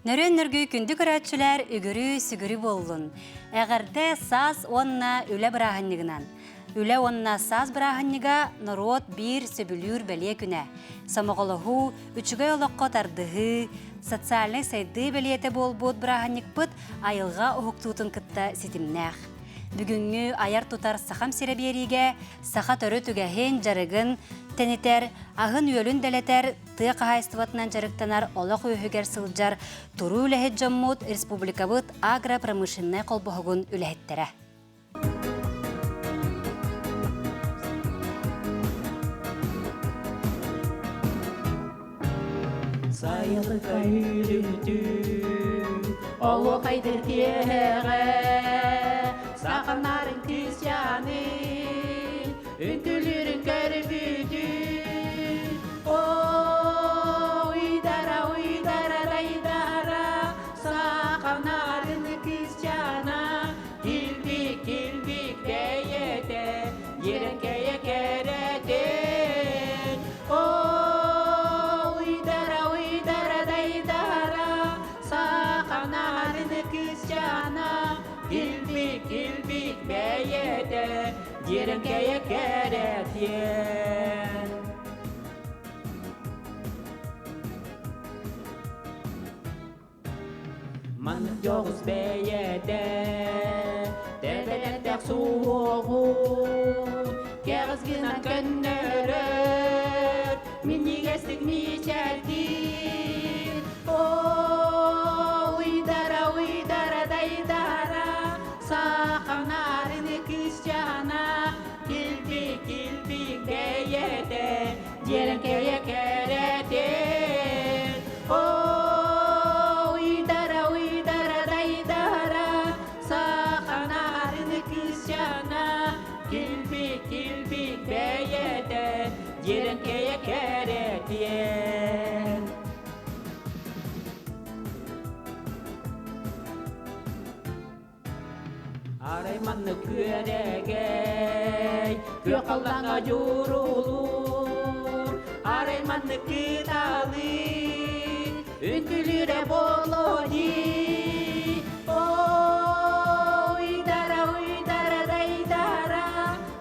Nörön-nörgü kündü körətçülər ügürü-sügürü bollun. Əgərdə saz onna ülə bırağınlığınan. Ülə onna saz bırağınlığa narod bir söbülür bəliyə günə. Samağalahu üçügə olaqqa tardığı, sotsialny saydı bəliyətə bol-bod bırağınlıq bıt ayılğa uhuqtuğutun kıtta sitimnəq. Бүгінгі аяр тұтар сақам сереберіге, сақа түрі түгәхен жарығын тәнетер, ағын үйелін дәлетер, тұя қағайыстыватынан жарықтанар олақ өйігер сылжар, тұру үләхет жаммуд республикабыт агро-промышленный қолбығығын үләхеттері. Сайылы қайылыды, олы қайдыр тегі, Сақанарын тезяны, үнтілерін кәрбіді. Уйдара, дайдара, сақанарын тезяна, келбек бәйеді, ерінкеє кәрәден. Уйдара, дайдара, сақанарын тезяна, Kilbik bəyədə, yerin kəyə kərətən. Manıq yoğuz bəyədə, dəbələtək soğuğun, Kəğizginan könnörür, minni gəstik miçəldir. Uydara, daydara, Saqanarını kızcana, kilbik bəyədə, yerin kəyə kərətən. Uydara, daydara, Saqanarını kızcana, kilbik bəyədə, yerin kəyə kərətən. Araymanı küregey, kökaldağa yorulur. Araymanı kıdalı, ünkülüre boloni. Uydara, daydara,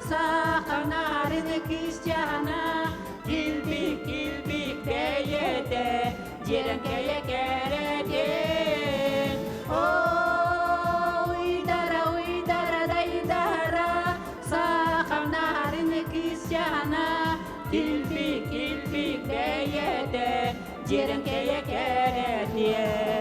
saqanarını kızcana, Kilbik bəyədə, yerin kəyə kərətən. Kilbik bəyədə, yerin kəyə kərətən.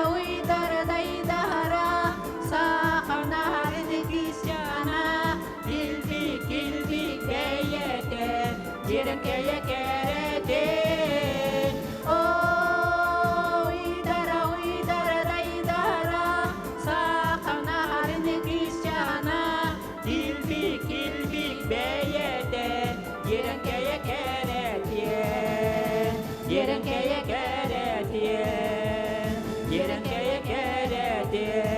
Uydara, daydara, saqanarını kızcana, Kilbik bəyədə, yerin kəyə kərətən. Uydara, daydara, saqanarını kızcana, Kilbik bəyədə, yerin kəyə kərətən. Yerin kəyə kərətən, yerin kəyə kərətən.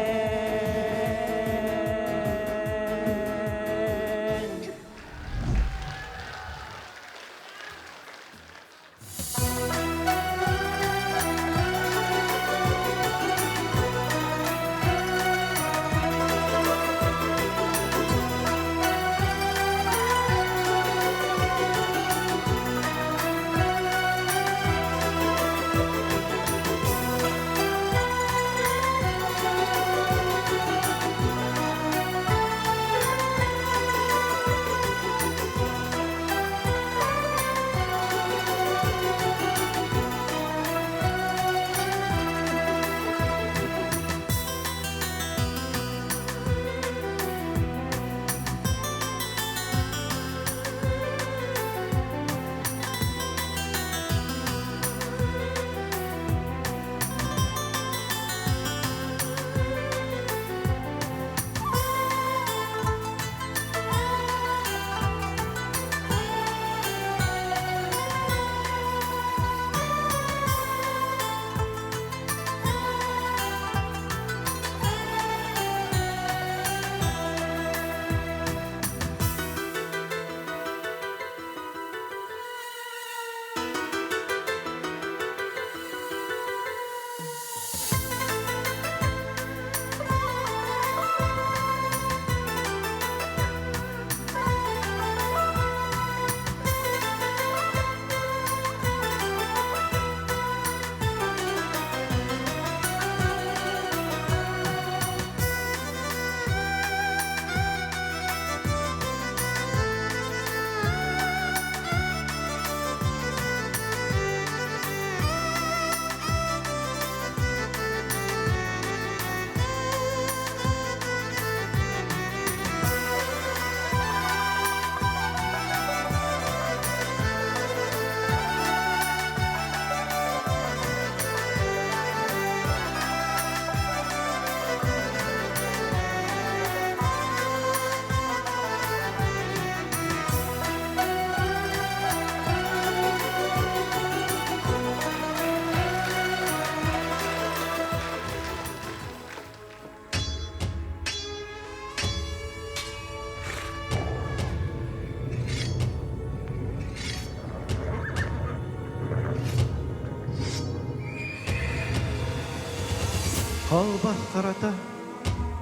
Қалбас қарата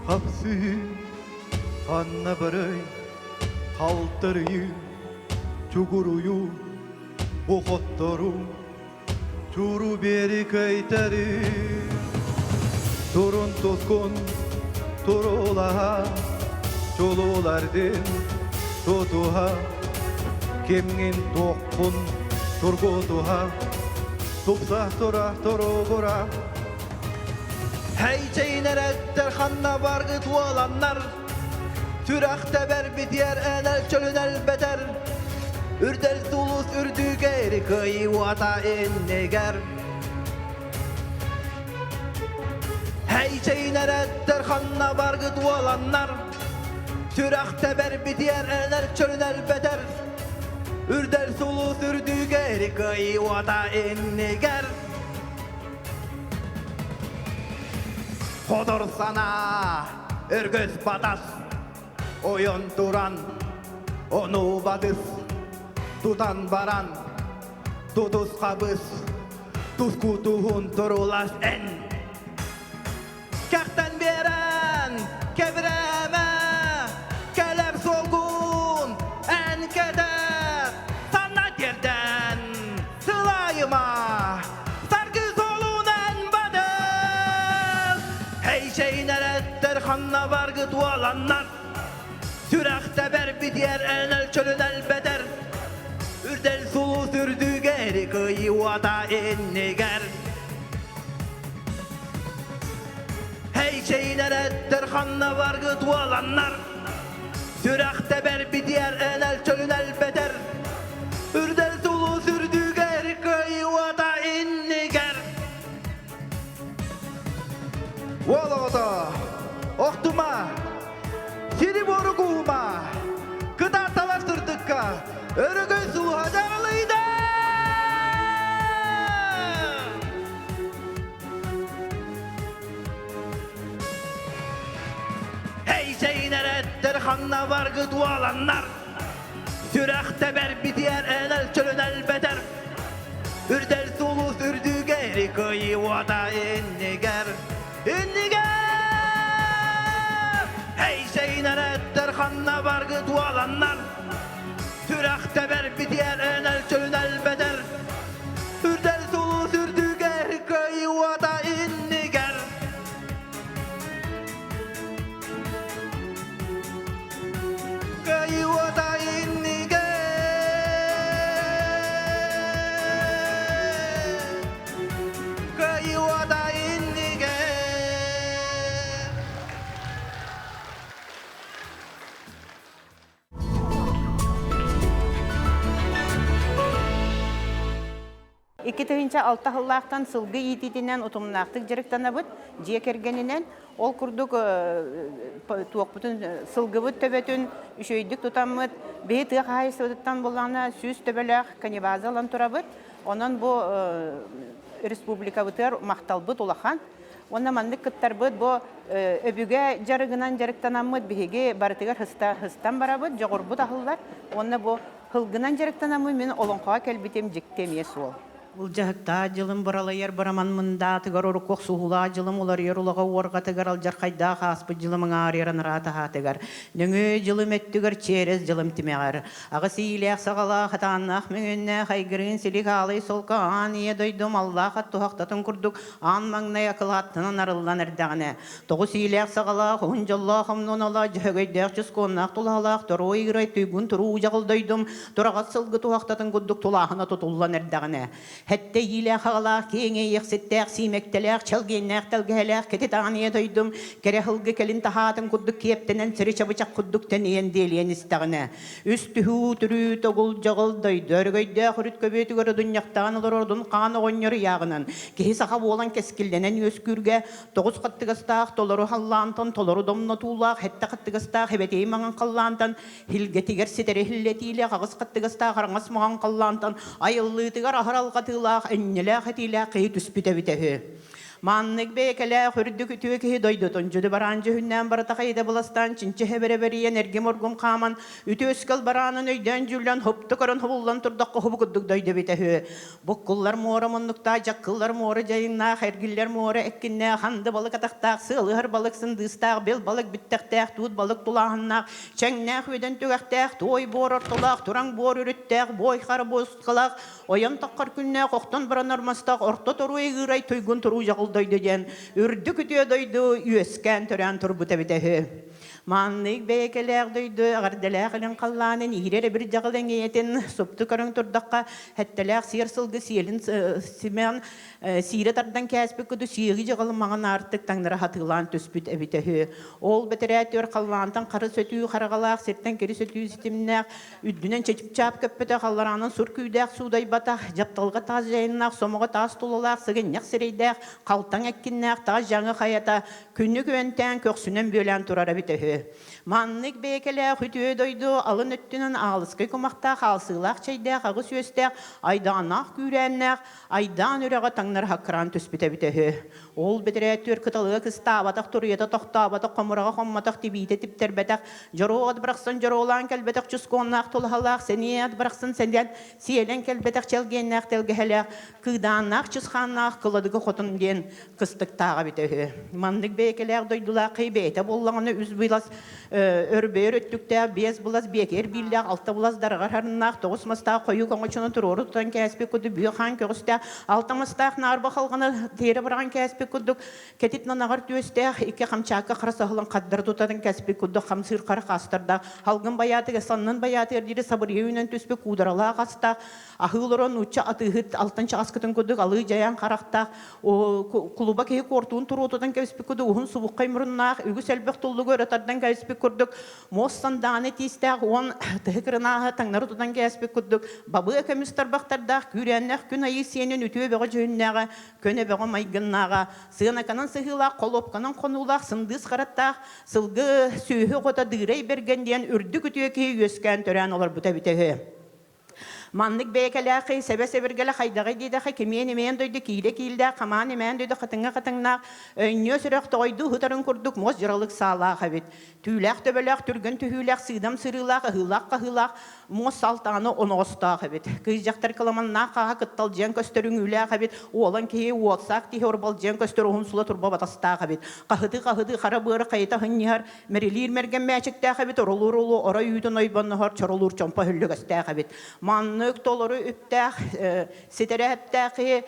қапсы қанна бірай қалтыры чугурую бұқыттыру чуру бері кайтары тұрын тұскын тұрулаға жолулардың тұтуға кемген тоқпын тұрғытуға тұпса тұра тұрғыра Heyçeynер ettir xanna bargı tualanlar Türakta ber bitiyer enel çölün elbeter Ürdel tulus ürdüger kıyı vata inneger Heyçeyner ettir xanna bargı tualanlar Türakta ber bitiyer enel çölün elbeter Ürdel tulus ürdüger kıyı vata inneger Kodur sana örgüz batas Oyun duran onu badız Tutan baran tutuz kabız Tuz kutuğun turulas en Kaktan beren kevreme Kelep solgun en keder Sana yerden sılayıma Şeyner ettir xanna bargı dualanlar Sürekte ber bitiyer enel çölün elbeder Ürdel sulu sürdü geri kıyı vata inniger Hey şeyner ettir xanna bargı dualanlar Sürekte ber bitiyer enel çölün elbeder Ürdel sulu sürdü geri kıyı vata inniger Волода, Охтума, Сириборгума, Кыдар талаштырдыкка, өрөгөй сулуга жаралыйда! Hey şeyner ettir xanna bargı dualanlar, Sürekte ber bitiyer enel çölün elbeder, Ürdel sulu sürdü geri kıyı vata inniger, İnniger Hey şeyner ettir xanna bargı dualanlar Sürekte ber bitiyer enel çölün elbeder Ürdel sulu sürdü geri kıyı vata inniger Kıyı vata inniger Kıyı vata inniger Iki tühünçe altı hıllaqtan sılgı yititinden utumnaqtık jiriktanabıt, jekергeninden ol kurduk tuoqputun sılgıbıt töbetün üşöydük tutamıt, behi tığ hayısıdıttan bolana süs töbelaq kanibazı alan turabıt, onun bu respublika bıtır maqtalbıt ulaqan, Ona mandık kıttarbıt bu öbüge jarıgınan jarıktanamıt bihige barıtıgar hıstan barabıt, joğurbut ahıllar, ona bu hılgınan jarıktanamıt meni olonqağa kelbitem jiktemiyes ol. Бұл жағықта жылым бұралайыр бұраман мұнда тығар ұры қоқ суғыла жылым олар ерулаға орға тығар ал жарқайда қаспы жылымың арерін ратаға тығар. Нөңі жылым өттігір через жылым тімеғар. Ағысы илек сағала қатаннақ мөңінне қайгырын селік алай солқа ан ие дойдым Аллах ат тұхақтатын күрдік ан маңнай ақылаттынан арылдан әрдіғіне. Тоғыс илек сағала құн жылла қымнын ала жөгейдек жүз қонақ тұлалақ тұру играй түйгін тұру жағыл дойдым тұрағат сылғы тұхақтатын күрдік тұлағына тұтулан әрдіғіне. Хәтте илә хала кеңе яхсеттәк симектәләк чалгеннәк тәлгәләк кететания дойдым кере хылгы келин тахатын куддук кептенен сире чабычак куддук тәнен делен истагына үстүһү түрү тогул жагыл дойдыр гөйдә хурут көбөтүгөр дөньяктан олордун каны гоннор ягынан кеһи саха болан кескилденен өскүргә тогуз каттыгастак толору халлантан толору домно туулак хәтте каттыгастак хебетей маңан каллантан хилгетигер ситере хиллетиле кагыс каттыгастак хараңас маңан каллантан айыллы тигар ахаралга тылах эннеле хатиле кый түспүтө битеһе Маннык бекеле хүрдүк үтүөки дойдотон жуду баран жөһүннән барата кайда буластан чинче береберия энерги моргум каман үтөскал баранын өйдөн жүллән хоптукорон хобуллан турдакка хобукудук дойду битеһү. Буккуллар моора моннукта жаккыллар моора жайынна хергиллер моора эккинне ханды балык атактак сылыгар балык сындыстак бел балык биттектек тут балык тулаһыннак чеңнәк өйдөн түгәктек той бор ортолак тураң бор үрүттек бой хар босткалак оям таккар күнне коктон баранармастак орто тору эгирай тойгун туру жагылдойду ден үрдүк үтө дойду үескән төрән турбута битеһү. Маннык бекелер дойду агарделәгелен калланын ирер бир жагылын етен супту көрөң турдакка хәттеләк сир сылгы сиелин симен сире тардан кәспек күдү сиеги жагылын маңан артык таңнара хатылан төспүт эбитеһү. Ол бетерәтөр каллантан кары сөтүү карагалак сеттен кери сөтүү ситимнәк үддүнен чечип чап көппөтө калларанын сур күйдәк судай бата жапталга таз жайыннак сомого таз тулалак сыгынняк сирейдәк калтаң эккиннәк таз жаңы хаята күнү көнтән көксүнөн бөлән турар битеһү. Маннык бекеле хүтүө дойду алын өттүнөн алыскы комакта халсылак чайдак агыс өстәк айданак күрәннәк айдан үрәгә таңнар хакран төспүтә битеһү. Ол бетерәтөр кыталыгы кыстабатак турыйта тохтабатак комурага комматак тибите типтер бетак жороот браксан жороолан келбетак чусконнак толхалак сеният браксан сенден сиелен келбетак челгеннак телгәһәләк кыданнак чусханнак кыладыгы хотун ден кыстыктага битеһү. Маннык бекелер дойдула кыйбете боллаганы үз билас өрбөр өттүктә без булас бекер билләк алта булас дарыгарнак тогысмаста кою коңочуны туруру тан кәспек күдү бүйхан көгөстә алтамастак нарба халганы тере барган кәспек күдүк кетит нанагар төстә ике камчакка карасаһлын каддар тутадан кәспек күдү хамсыр кара кастырда халгын баяты саннын баяты дире сабыр юнен төспек кударала каста ахылырын уча атыгыт алтынчы аскытын күдүк алы жаян каракта клуба ке кортун турутадан кәспек күдү ухун субуккай муруннак үгү сәлбек туллугы ратардан кәспек күрдүк мостан даны тистәк он тыгырына таңнары тудан кәспек күрдүк бабы кемистер бактарда күрәннәк күн айы сенен үтүе бәгә җөннәгә көне бәгә майгыннага сыынаканан сыгыла колопканан конулак сындыс каратта сылгы сүйе гота дырай бергәндән үрдүк үтүе ки өскән төрән алар бута битеһе. Маннык бекеләхи себе-себергеле хайдагы диде хакимен мен дойды киле килдә каман мен дойды хатыңга өйнө сөрөк тойду хутарын курдук моз жыралык сала хабит түләк төбеләк түргән түһүләк сыдам сырылак хылак моз салтаны оноста хабит кыз жактар каламанна кага кыттал жен көстөрүң үлә хабит олан ки уотсак ди хорбал жен көстөрүн сула турба батаста хабит кахыды кара быры кайта хыннар мерилир мерген мәчектә хабит ролурулу ора үйдөн ойбанны хар чоролур чомпа хүллөгөстә хабит маннык толору үттәк сетерәптәки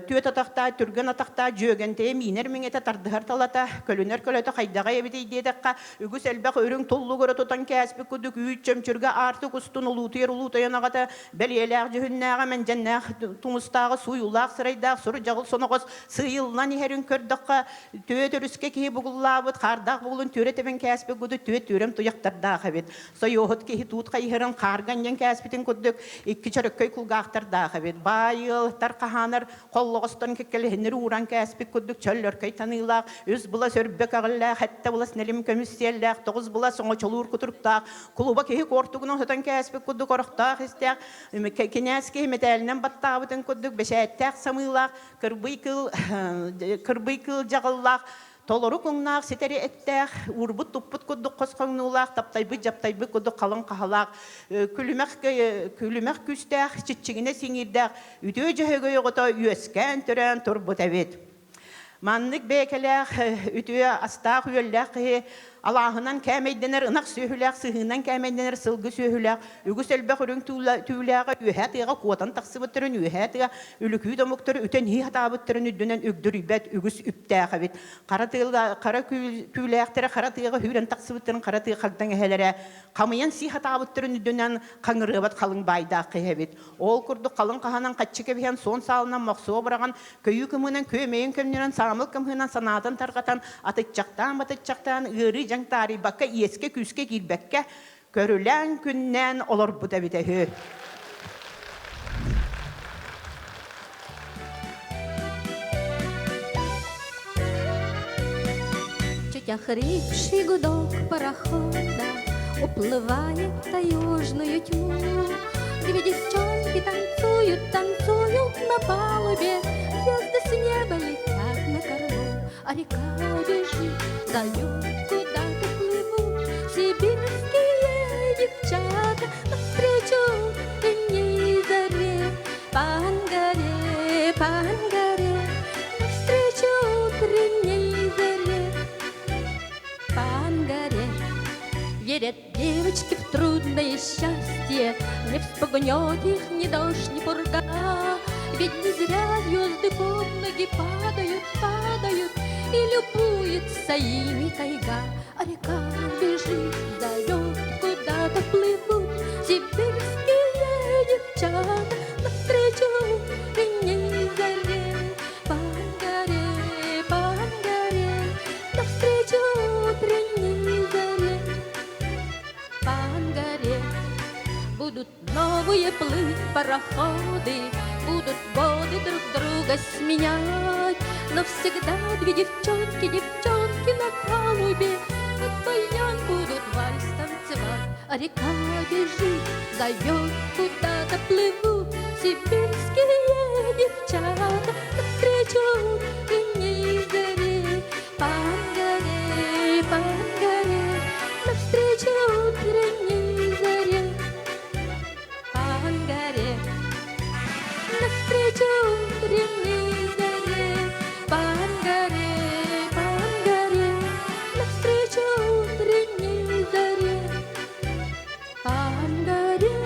төт атакта түргән атакта җөгәнтә минер миңете тардыгар талата көлөнер көлөтө кайдага ебите идедәккә үгүс элбәк өрүң толлугыра тотан кәспек күдүк үчөмчүргә артык устун улутер янагата белеләр җүннәгә мен җәннәх тумыстагы суюлак сырайда суры җагыл соногыз сыйылнан һәрин көрдәккә төт өрүскә ки бугуллабыт кардак булын төретебен кәспек күдү төт төрем туяктарда хабит соёхот ки тут кайһырын карган җен кәспитен күдүк икки чарыккай кулгактарда хабит байыл таркаханар коллогостон кекелехнер уран кәспек күдүк чөллөр кайтанылак үз була сөрбек агылла хәтта булас нелим комиссияллак тогыз була соңо чолур кутурукта клуба ки кортугунан хатан кәспек күдүк оракта хистәк кенәске металлен баттабытын күдүк бешәттәк самылак кырбыйкыл жагыллак толору күңнак сетери эттәк урбут туппут күдүк коскоңнулак таптайбы жаптайбы күдүк калын кахалак күлүмәк күстәк чичигине сиңирдәк үтө җәһәгә йогыта үескән төрән турбут әбит маннык бекеләк үтө астак үелләк Аллаһынан кәмәйденер ынак сөһүләк сыһынан кәмәйденер сылгы сөһүләк үгүс элбә хүрүң түләгә үһәтегә куатан таксыбыттырын үһәтегә үлүкү домоктор үтен һи хатабыттырын үддүнән үгдүрүбәт үгүс үптәгәбит кара күләктәре каратыгы хүрән таксыбыттырын каратыгы хактан әһәләре камыян си хатабыттырын үддүнән каңырыбат калың байда кыһәбит ол курду калың каһанан каччык биян сон салынан махсо бараган көйү кымынан көмәйен көмнән самыл кымынан санатын таргатан атыччактан ыры жаңтари бакка иеске күске кирбекке көрүлән күннән олар бута битеһе. Чуть охрипший гудок парохода уплывает в таежную тьму. Две девчонки танцуют на палубе, звезды с неба летят на а река бежит, зовет, куда-то плывут сибирские девчата навстречу ранней заре. По Ангаре, навстречу утренней заре. По Ангаре верят девочки в трудное счастье, не вспугнет их ни дождь, ни пурга. Ведь не зря звезды под ноги падают, падают, и любуется ими тайга. А река бежит, зовет, куда-то плывут сибирские девчата навстречу ранней заре. По Ангаре, навстречу утренней заре. По Ангаре будут новые плыть пароходы, будут годы друг друга сменять, но всегда две девчонки на палубе вдвоем будут вальс танцевать. А река бежит, зовет, куда-то плывут сибирские девчата навстречу ранней заре. По Ангаре, навстречу утренней заре. По Ангаре, навстречу утренней заре. По Ангаре, навстречу утренней заре. По Ангаре.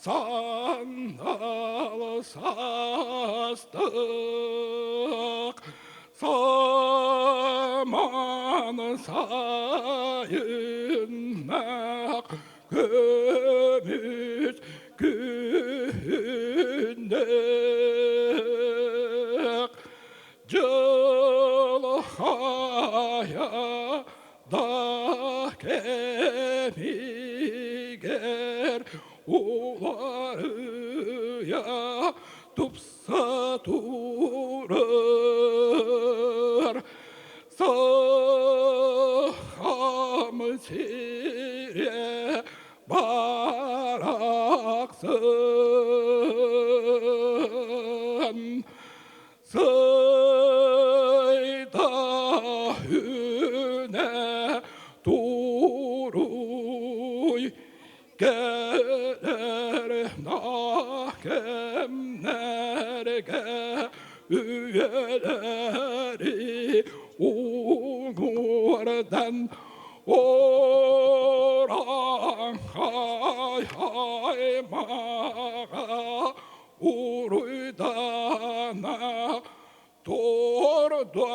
Sandal sastık saman sayınmak gömüş gündük Cılhaya da kemiger uları ya tupsa durur saham sire baraksın sayda hüne duruy gelir nahkemlerge üyeleri umurdan oran hay hay mağa uruydana torda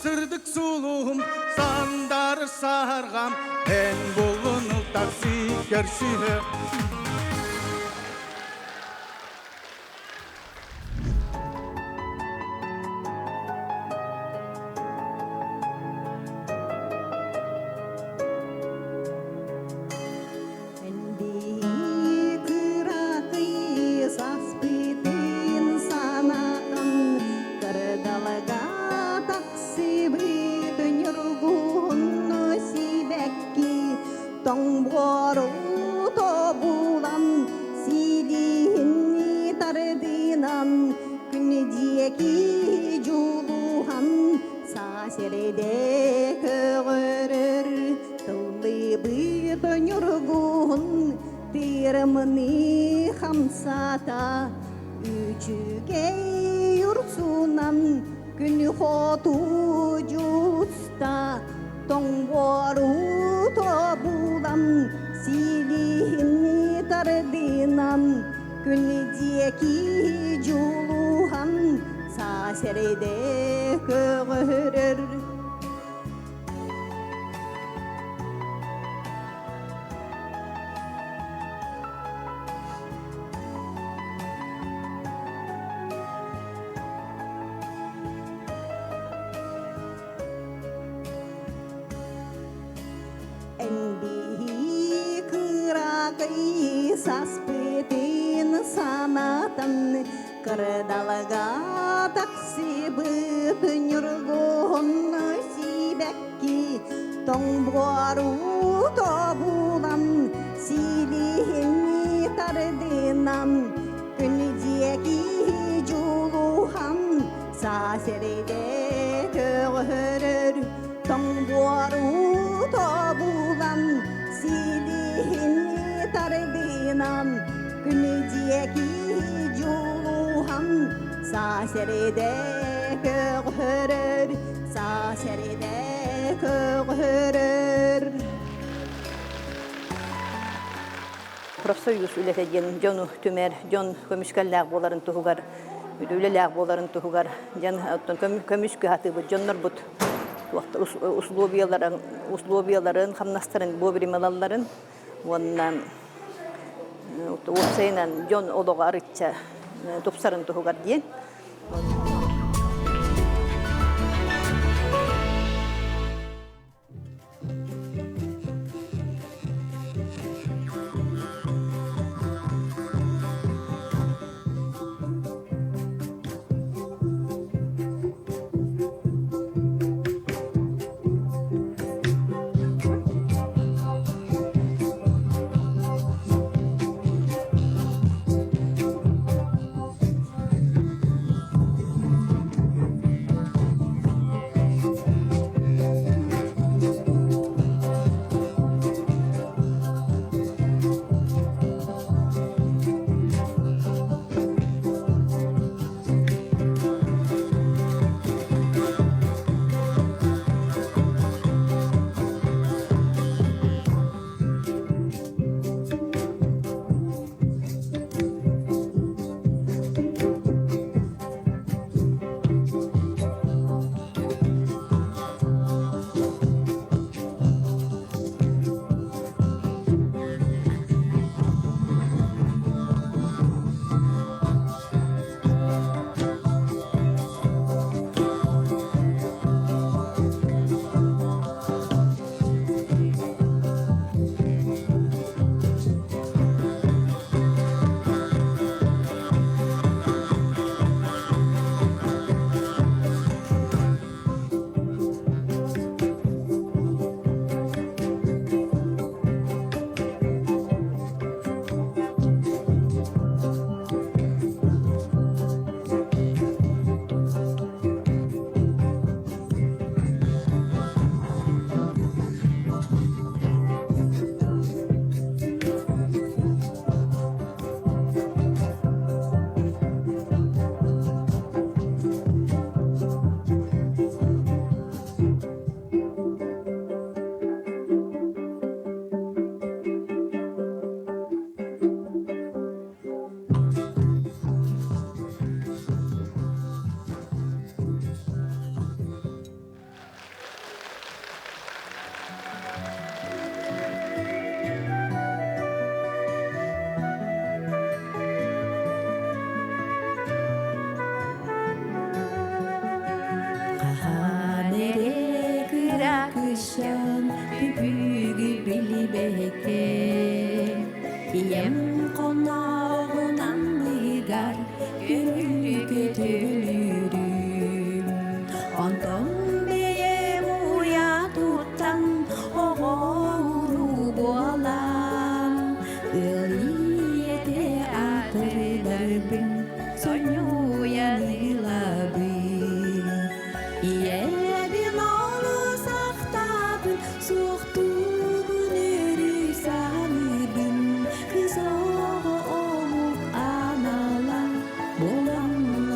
Sırdık suluğum sandar sargam en bulunul taksi gerçeğe. Hamsata üçüge yurtsunan gün hotu justa tongboru tobulan silihini tardinan gün diyeki juluhan saserede kığırır. Saspitin sanatan kerdalaga taksi bepenyurgon sibekki tongboru tobulan silihini tardinan künjeki juluhan saseride kığırır tongboru tobulan silihini tardinan güneceki juluhan saseride kığırır saseride kığırır. Profsoyuz ülesegen Jonu Tümer, Jon kömüşkelläg boların tuhugar, üleläg boların tuhugar, jan kömüşkü hatıbı jonlar but. Waqt uslubiyaların, hamnastарын, bobirimalalların, ondan Utsaynan Jon odoga arıtça topsarın tuhugar diyen. бүгү билбекке ием коногунан быгар көңүлгө төгүлүрүм онтон бейем уя туттан огоуру болам ылиете атырдарбын сонюянылабын иебин олу сактабын суктубун өрү саныбын кызого олук анала болам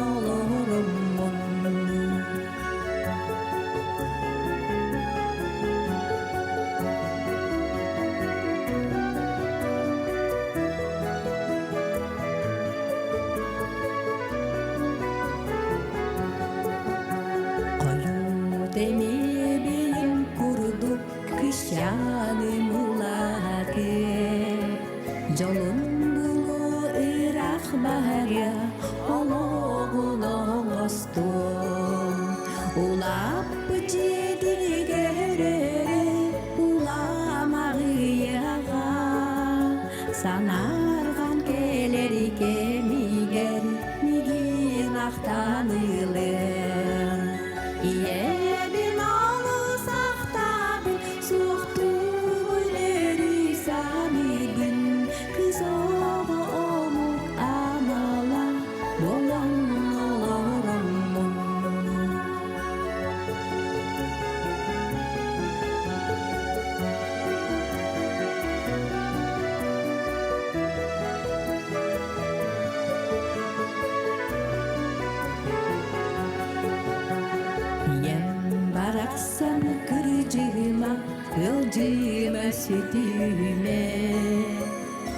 олороммун Темебейим курдук кышаным улаке жолун булу ырах бааря ологун оңостум улап жедигере уламагыяга санарган келер кемигер мигин актанылым иебин алыс ақтабын суқтубын өрү саныбын кызого олук анала болам олороммун бараксан кыржыма ылжыма сүтүме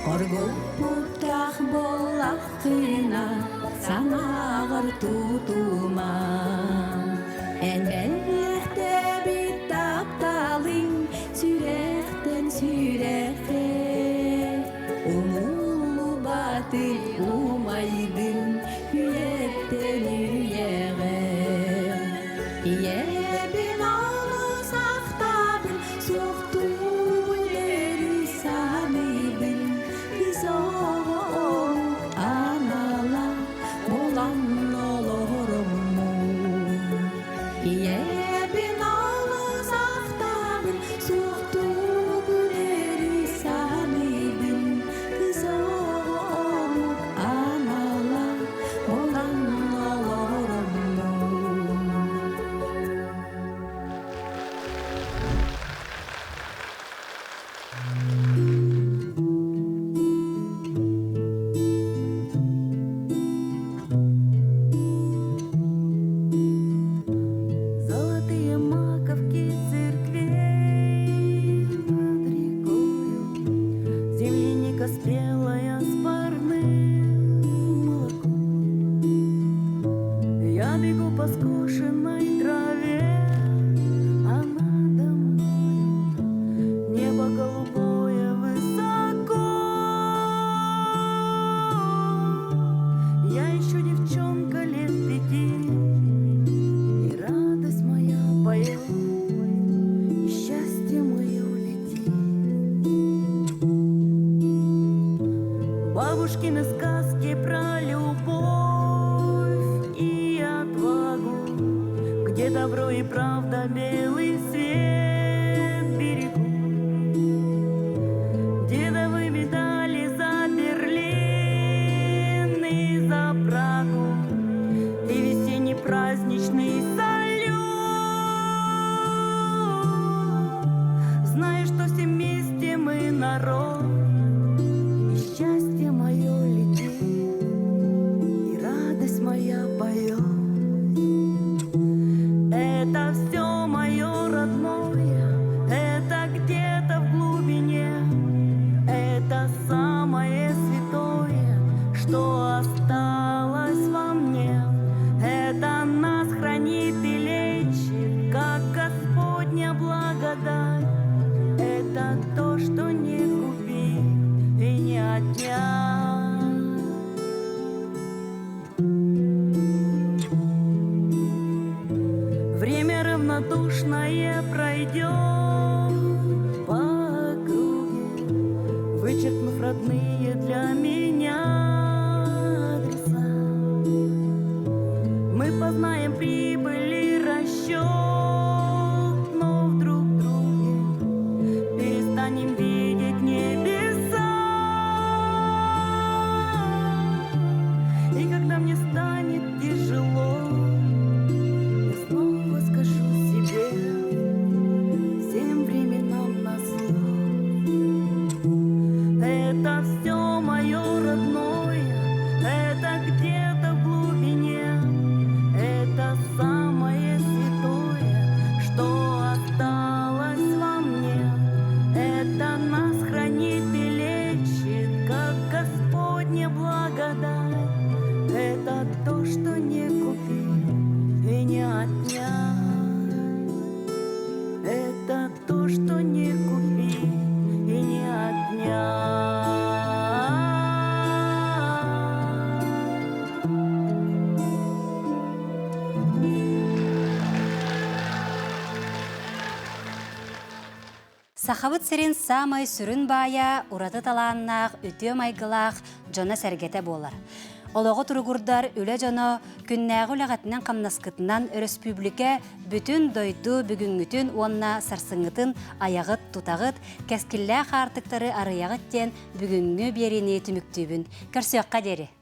коргоп буктак болакына санагыр тутума энбеллехте бит тапталың сүректен сүрекке умулу батыл умайдын үйеттен үйеге иебин алыс ақтабын суктубун өрү саныбын кызого олук анала болам олороммун иебин алыс ақтабын суктубун өрү саныбын кызого олук анала болам олороммун Золотые маковки церквей над рекою, земляника спелая с парным молоком. Я бегу по скошенной траве, а надо мною небо голубое высоко. Я еще девчонка лет 5, и радость моя поет, и счастье мое летит. Бабушкины сказки про любовь и отвагу, где добро и правда белый свет берегут. Дедовы медали за Берлин и за Прагу, и весенний праздничный салют. Знаю, что все вместе мы народ, и счастье мое летит, и радость моя поет. Это все мое родное, это где-то в глубине, это самое святое, что осталось во мне. Это нас хранит и лечит, как Господня благодать. Это то, что не купить. родные для меня адреса. Мы познаем прибыль и расчет, но в друг друге перестанем видеть небеса. И когда мне станет тяжело, я снова скажу себе, всем временам назло. Это все мое родное, это где-то в глубине, это самое святое, что осталось во мне. Это нас хранит и лечит, как Господня благодать. Это то, что не купить и не отнять. Это то, что не купить и не отнять. Сахабыт сирин самай сүрін бая, ураты таланнақ, үтіе майгылақ, жона сәргеті болар. Олығы тұрғырдар үлі жоно күннәғы үләғатынан қамнаскытынан республика бүтін дойду бүгінгітін онна сарсыңытын аяғыт тұтағыт, кәскіллә қартықтары арыяғыттен бүгінгі беріне түміктібін. Көрсіяққа дері.